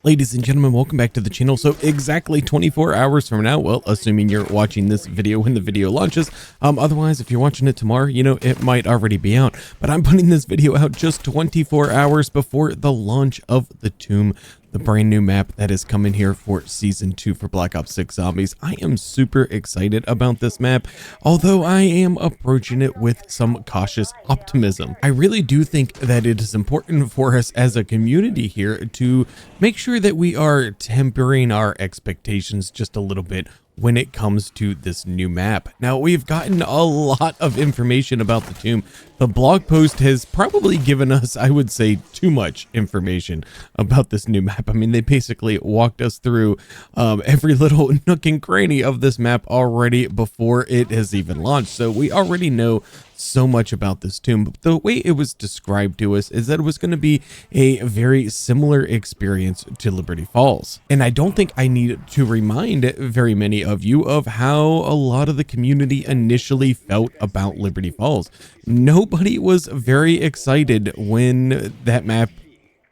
Ladies and gentlemen, welcome back to the channel. So exactly 24 hours from now, well, assuming you're watching this video when the video launches, otherwise, if you're watching it tomorrow, you know, it might already be out, but I'm putting this video out just 24 hours before the launch of the Tomb, the brand new map that is coming here for season 2 for Black Ops 6 Zombies. I am super excited about this map, although I am approaching it with some cautious optimism. I really do think that it is important for us as a community here to make sure that we are tempering our expectations just a little bit when it comes to this new map. Now, we've gotten a lot of information about the Tomb. The blog post has probably given us, I would say, too much information about this new map. I mean, they basically walked us through every little nook and cranny of this map already before it has even launched. So we already know so much about this Tomb. But the way it was described to us is that it was going to be a very similar experience to Liberty Falls. And I don't think I need to remind very many of you of how a lot of the community initially felt about Liberty Falls. Nobody was very excited when that map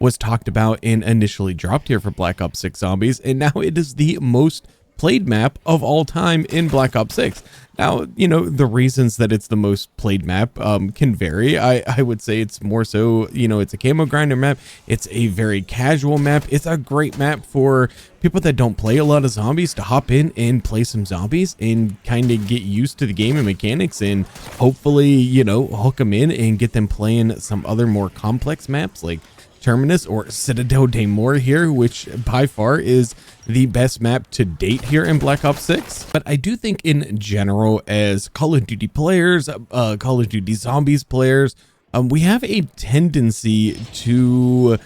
was talked about and initially dropped here for Black Ops 6 Zombies, and now it is the most played map of all time in Black Ops 6. Now, you know, the reasons that it's the most played map can vary. I would say it's more so, you know, it's a camo grinder map. It's a very casual map. It's a great map for people that don't play a lot of zombies to hop in and play some zombies and kind of get used to the game and mechanics and hopefully, you know, hook them in and get them playing some other more complex maps like Terminus or Citadel de Mor here, which by far is the best map to date here in Black Ops 6. But I do think in general, as Call of Duty players, Call of Duty Zombies players, we have a tendency to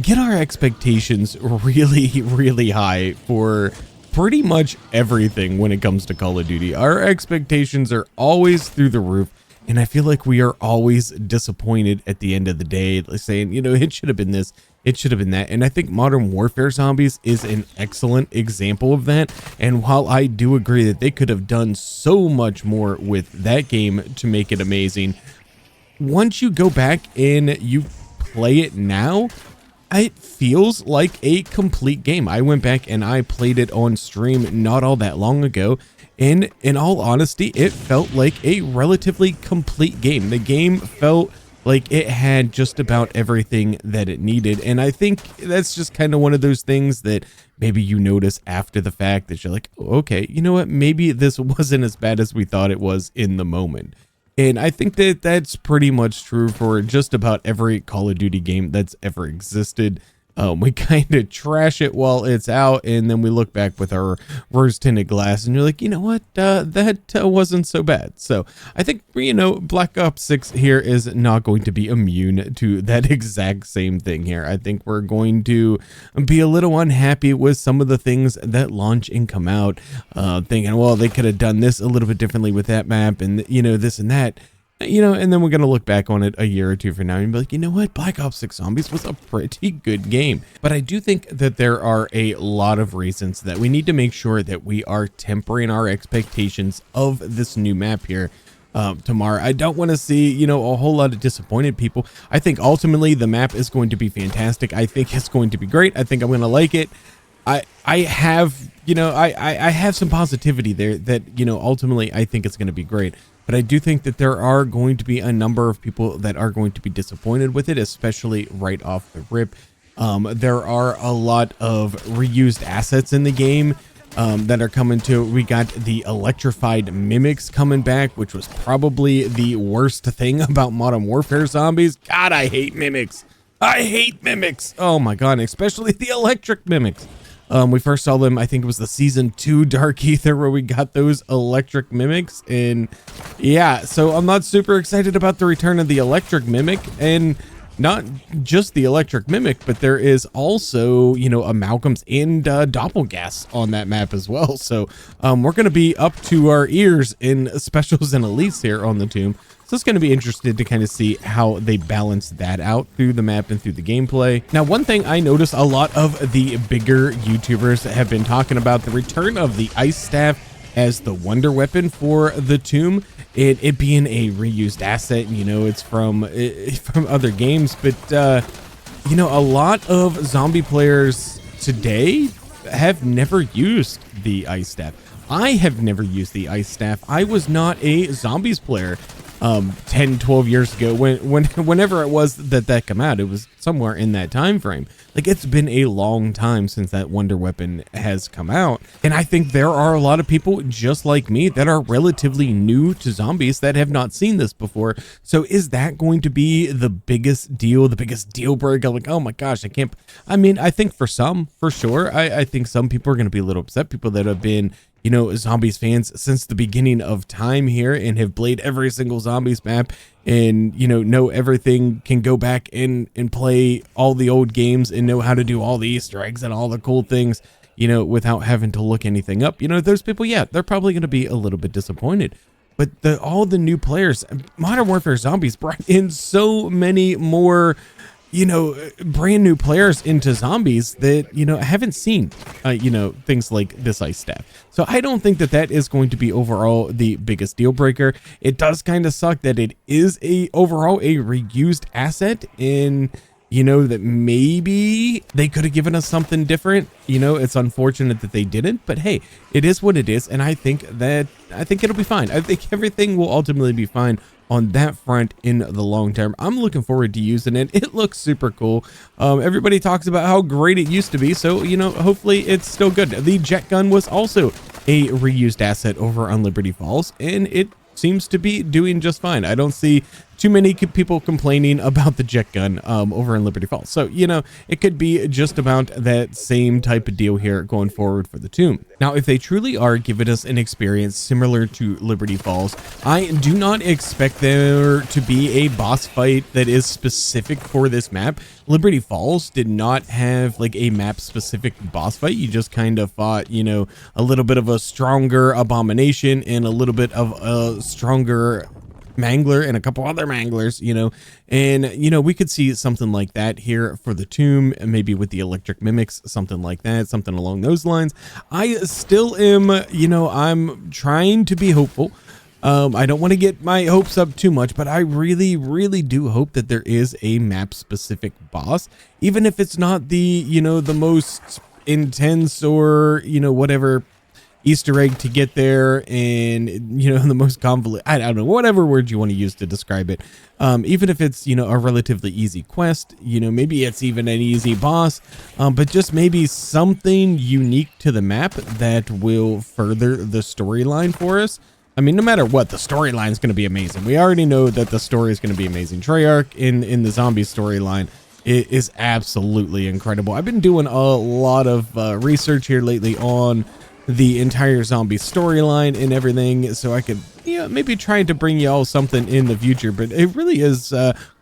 get our expectations really high for pretty much everything when it comes to Call of Duty. Our expectations are always through the roof. And I feel like we are always disappointed at the end of the day, saying, you know, it should have been this, it should have been that. And I think Modern Warfare Zombies is an excellent example of that. And while I do agree that they could have done so much more with that game to make it amazing, once you go back and you play it now, it feels like a complete game. I went back and I played it on stream not all that long ago. And in all honesty, it felt like a relatively complete game. The game felt like it had just about everything that it needed. And I think that's just kind of one of those things that maybe you notice after the fact that you're like, oh, okay, you know what? Maybe this wasn't as bad as we thought it was in the moment. And I think that that's pretty much true for just about every Call of Duty game that's ever existed. We kind of trash it while it's out, and then we look back with our rose-tinted glass, and you're like, you know what, that wasn't so bad. So I think, you know, Black Ops 6 here is not going to be immune to that exact same thing here. I think we're going to be a little unhappy with some of the things that launch and come out, thinking, well, they could have done this a little bit differently with that map, and, you know, this and that. You know, and then we're going to look back on it a year or two from now and be like, you know what, Black Ops 6 Zombies was a pretty good game. But I do think that there are a lot of reasons that we need to make sure that we are tempering our expectations of this new map here tomorrow. I don't want to see, you know, a whole lot of disappointed people. I think ultimately the map is going to be fantastic. I think it's going to be great. I think I'm going to like it. I have, you know, I have some positivity there that, you know, ultimately I think it's going to be great. But I do think that there are going to be a number of people that are going to be disappointed with it, especially right off the rip. There are a lot of reused assets in the game that are coming to. We got the electrified mimics coming back, which was probably the worst thing about Modern Warfare Zombies. God, I hate mimics. I hate mimics. Oh my God, especially the electric mimics. We first saw them, I think it was the season 2 Dark Ether where we got those electric mimics. And yeah, so I'm not super excited about the return of the electric mimic, and not just the electric mimic, but there is also, you know, amalgams and doppelgas on that map as well. So we're going to be up to our ears in specials and elites here on the Tomb. So it's going to be interesting to kind of see how they balance that out through the map and through the gameplay. Now, one thing I noticed, a lot of the bigger YouTubers have been talking about the return of the ice staff as the wonder weapon for the Tomb. It being a reused asset, you know, it's from other games, but you know, a lot of zombie players today have never used the ice staff. I have never used the ice staff. I was not a zombies player 10, 12 years ago whenever it was that came out. It was somewhere in that time frame. Like, it's been a long time since that wonder weapon has come out. And I think there are a lot of people just like me that are relatively new to zombies that have not seen this before. So is that going to be the biggest deal breaker? Like, oh my gosh, I mean, I think for some, for sure, I think some people are going to be a little upset. People that have been, you know, zombies fans since the beginning of time here and have played every single zombies map and, you know everything, can go back and play all the old games and know how to do all the Easter eggs and all the cool things, you know, without having to look anything up. You know, those people, yeah, they're probably going to be a little bit disappointed. But all the new players, Modern Warfare Zombies brought in so many more, you know, brand new players into zombies that, you know, haven't seen, you know, things like this ice staff. So I don't think that is going to be overall the biggest deal breaker. It does kind of suck that it is overall a reused asset, in, you know, that maybe they could have given us something different. You know, it's unfortunate that they didn't, but hey, it is what it is. And I think it'll be fine. I think everything will ultimately be fine on that front in the long term. I'm looking forward to using it. It looks super cool. Everybody talks about how great it used to be, so, you know, hopefully it's still good. The jet gun was also a reused asset over on Liberty Falls, and it seems to be doing just fine. I don't see too many people complaining about the jet gun over in Liberty Falls. So, you know, it could be just about that same type of deal here going forward for the tomb. Now, if they truly are giving us an experience similar to Liberty Falls, I do not expect there to be a boss fight that is specific for this map. Liberty Falls did not have like a map specific boss fight. You just kind of fought, you know, a little bit of a stronger abomination and a little bit of a stronger mangler and a couple other manglers, you know, and, you know, we could see something like that here for the tomb, maybe with the electric mimics, something like that, something along those lines. I still am, you know, I'm trying to be hopeful. I don't want to get my hopes up too much, but I really, really do hope that there is a map specific boss, even if it's not the, you know, the most intense or, you know, whatever Easter egg to get there, and, you know, the most convoluted, I don't know, whatever word you want to use to describe it. Even if it's, you know, a relatively easy quest, you know, maybe it's even an easy boss, but just maybe something unique to the map that will further the storyline for us. I mean, no matter what, the storyline is going to be amazing. We already know that the story is going to be amazing. Treyarch in the zombie storyline is absolutely incredible. I've been doing a lot of research here lately on the entire zombie storyline and everything, so I could, you know, maybe try to bring y'all something in the future, but it really is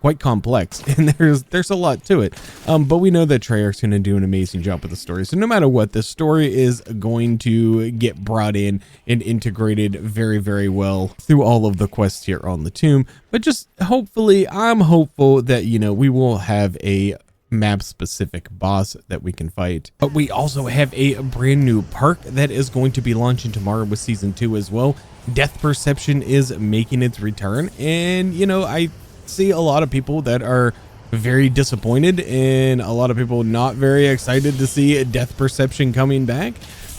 quite complex, and there's a lot to it. But we know that Treyarch's going to do an amazing job with the story, so no matter what, the story is going to get brought in and integrated very, very well through all of the quests here on the tomb. But just hopefully, I'm hopeful that, you know, we will have a map specific boss that we can fight. But we also have a brand new perk that is going to be launching tomorrow with season 2 as well. Death perception is making its return, and, you know, I see a lot of people that are very disappointed and a lot of people not very excited to see death perception coming back.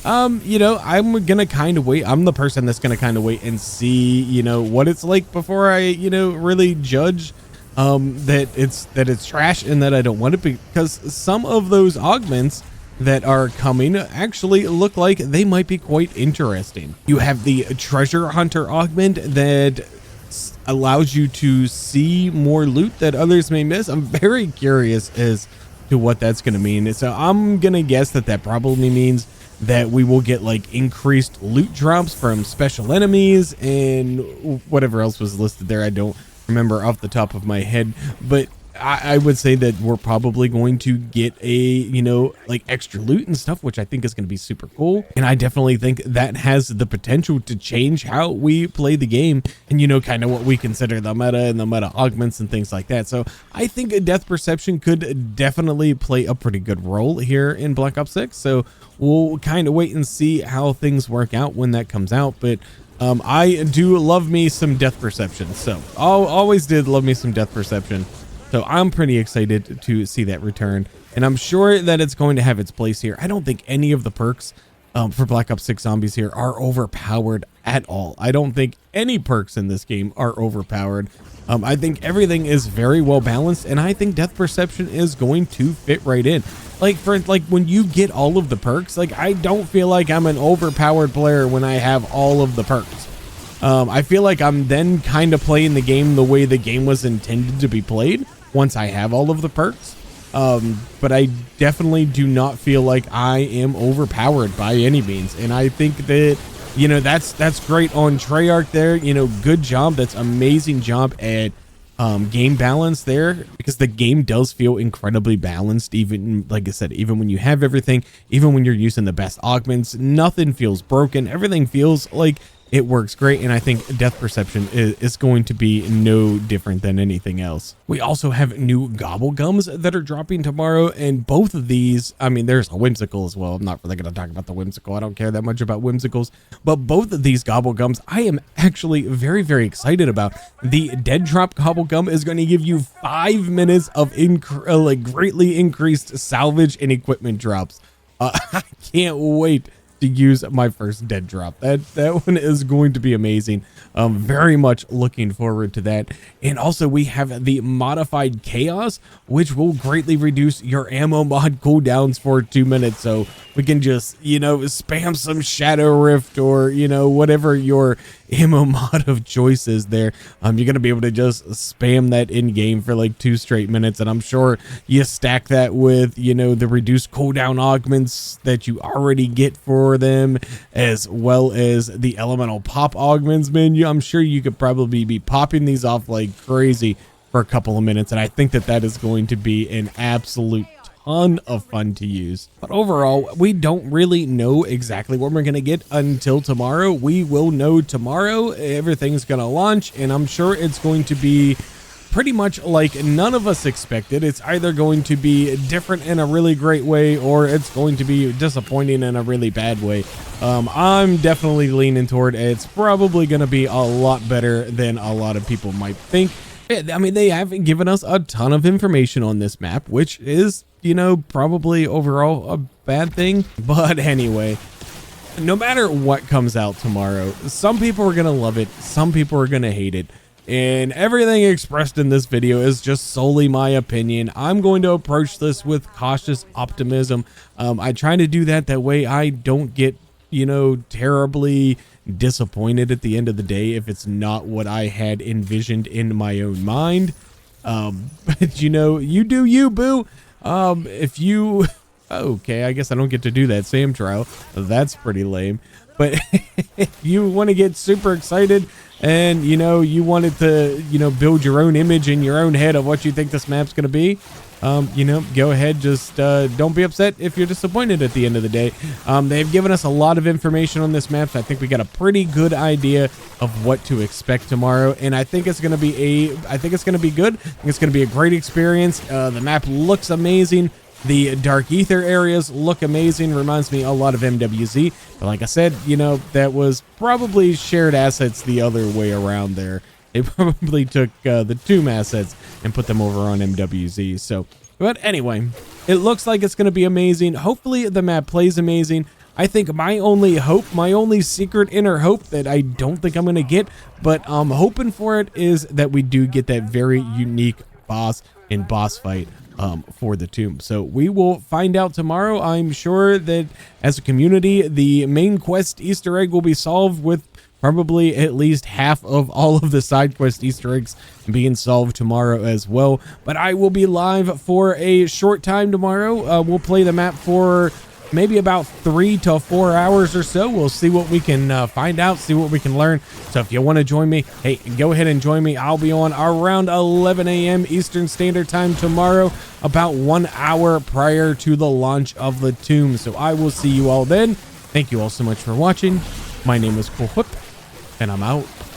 You know, I'm gonna kind of wait. I'm the person that's gonna kind of wait and see, you know, what it's like before I, you know, really judge that it's trash and that I don't want it, because some of those augments that are coming actually look like they might be quite interesting. You have the treasure hunter augment that allows you to see more loot that others may miss. I'm very curious as to what that's going to mean. So I'm going to guess that probably means that we will get like increased loot drops from special enemies and whatever else was listed there. I don't remember off the top of my head, but I would say that we're probably going to get a, you know, like extra loot and stuff, which I think is going to be super cool. And I definitely think that has the potential to change how we play the game and, you know, kind of what we consider the meta and the meta augments and things like that. So I think a death perception could definitely play a pretty good role here in Black Ops 6. So we'll kind of wait and see how things work out when that comes out. But I do love me some death perception. So I always did love me some death perception. So I'm pretty excited to see that return, and I'm sure that it's going to have its place here. I don't think any of the perks for Black Ops 6 Zombies here are overpowered at all. I don't think any perks in this game are overpowered. I think everything is very well balanced, and I think Death Perception is going to fit right in. Like when you get all of the perks, like I don't feel like I'm an overpowered player when I have all of the perks. I feel like I'm then kind of playing the game the way the game was intended to be played once I have all of the perks. But I definitely do not feel like I am overpowered by any means. And I think that, you know, that's great on Treyarch there. You know, good job. That's amazing job at game balance there, because the game does feel incredibly balanced. Even, like I said, even when you have everything, even when you're using the best augments, nothing feels broken. Everything feels like it works great, and I think Death Perception is going to be no different than anything else. We also have new gobble gums that are dropping tomorrow, and both of these, I mean, there's a whimsical as well. I'm not really going to talk about the whimsical. I don't care that much about whimsicals, but both of these gobble gums I am actually very, very excited about. The Dead Drop gobble gum is going to give you 5 minutes of greatly increased salvage and equipment drops. I can't wait to use my first dead drop. That one is going to be amazing. Very much looking forward to that. And also we have the modified chaos, which will greatly reduce your ammo mod cooldowns for 2 minutes. So we can just, you know, spam some Shadow Rift, or, you know, whatever your ammo mod of choice is there. You're going to be able to just spam that in game for like 2 straight minutes. And I'm sure you stack that with, you know, the reduced cooldown augments that you already get for them, as well as the elemental pop augments, man. I'm sure you could probably be popping these off like crazy for a couple of minutes. And I think that is going to be an absolute ton of fun to use. But overall, we don't really know exactly what we're going to get until tomorrow. We will know tomorrow. Everything's going to launch, and I'm sure it's going to be pretty much like none of us expected. It's either going to be different in a really great way, or it's going to be disappointing in a really bad way. I'm definitely leaning toward it's probably going to be a lot better than a lot of people might think. I mean, they haven't given us a ton of information on this map, which is, you know, probably overall a bad thing. But anyway, no matter what comes out tomorrow, some people are going to love it, some people are going to hate it. And everything expressed in this video is just solely my opinion. I'm going to approach this with cautious optimism. I try to do that way I don't get, you know, terribly disappointed at the end of the day if it's not what I had envisioned in my own mind. But you know, you do you, boo. If you okay, I guess I don't get to do that SAM trial. That's pretty lame. But if you want to get super excited and, you know, you wanted to, you know, build your own image in your own head of what you think this map's going to be, you know, go ahead. Just don't be upset if you're disappointed at the end of the day. They've given us a lot of information on this map, so I think we got a pretty good idea of what to expect tomorrow. And I think it's going to be good. I think it's going to be a great experience. The map looks amazing. The Dark Ether areas look amazing. Reminds me a lot of MWZ. But like I said, you know, that was probably shared assets the other way around there. They probably took the Tomb assets and put them over on MWZ. So, but anyway, it looks like it's going to be amazing. Hopefully the map plays amazing. I think my only hope, my only secret inner hope that I don't think I'm going to get, but I'm hoping for it, is that we do get that very unique boss in boss fight for the Tomb. So we will find out tomorrow. I'm sure that as a community, the main quest Easter egg will be solved, with probably at least half of all of the side quest Easter eggs being solved tomorrow as well. But I will be live for a short time tomorrow. We'll play the map for maybe about 3 to 4 hours or so. We'll see what we can find out, see what we can learn. So if you want to join me, hey, go ahead and join me. I'll be on around 11 a.m. Eastern Standard Time tomorrow, about 1 hour prior to the launch of the Tomb. So I will see you all then. Thank you all so much for watching. My name is Cool Whip, and I'm out.